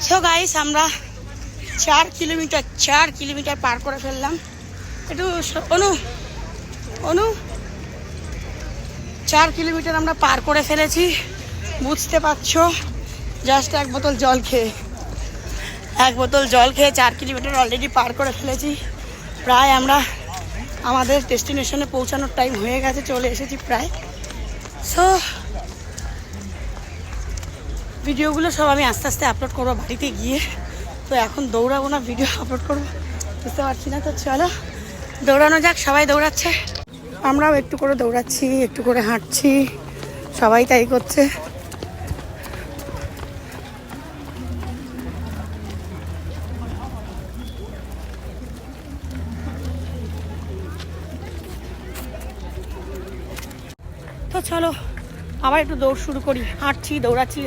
So guys আমরা 4 kilometre পার করে ফেললাম। একটু অনু 4 কিলোমিটার আমরা পার করে ফেলেছি, বুঝতে পারছো। জাস্ট এক বোতল জল খেয়ে 4 কিলোমিটার অলরেডি পার করে ফেলেছি। প্রায় আমরা আমাদের ডেস্টিনেশনে পৌঁছানোর টাইম হয়ে গেছে, চলে এসেছি প্রায়। সো ভিডিওগুলো সব আমি আস্তে আস্তে আপলোড করবো বাড়িতে গিয়ে। তো এখন দৌড়াবো না, ভিডিও আপলোড করবো, বুঝতে পারছি না। তো চলো দৌড়ানো যাক, সবাই দৌড়াচ্ছে, আমরাও একটু করে দৌড়াচ্ছি, একটু করে হাঁটছি, সবাই তাই করছে। তো চলো আবার একটু দৌড় শুরু করি, হাঁটছি দৌড়াচ্ছি।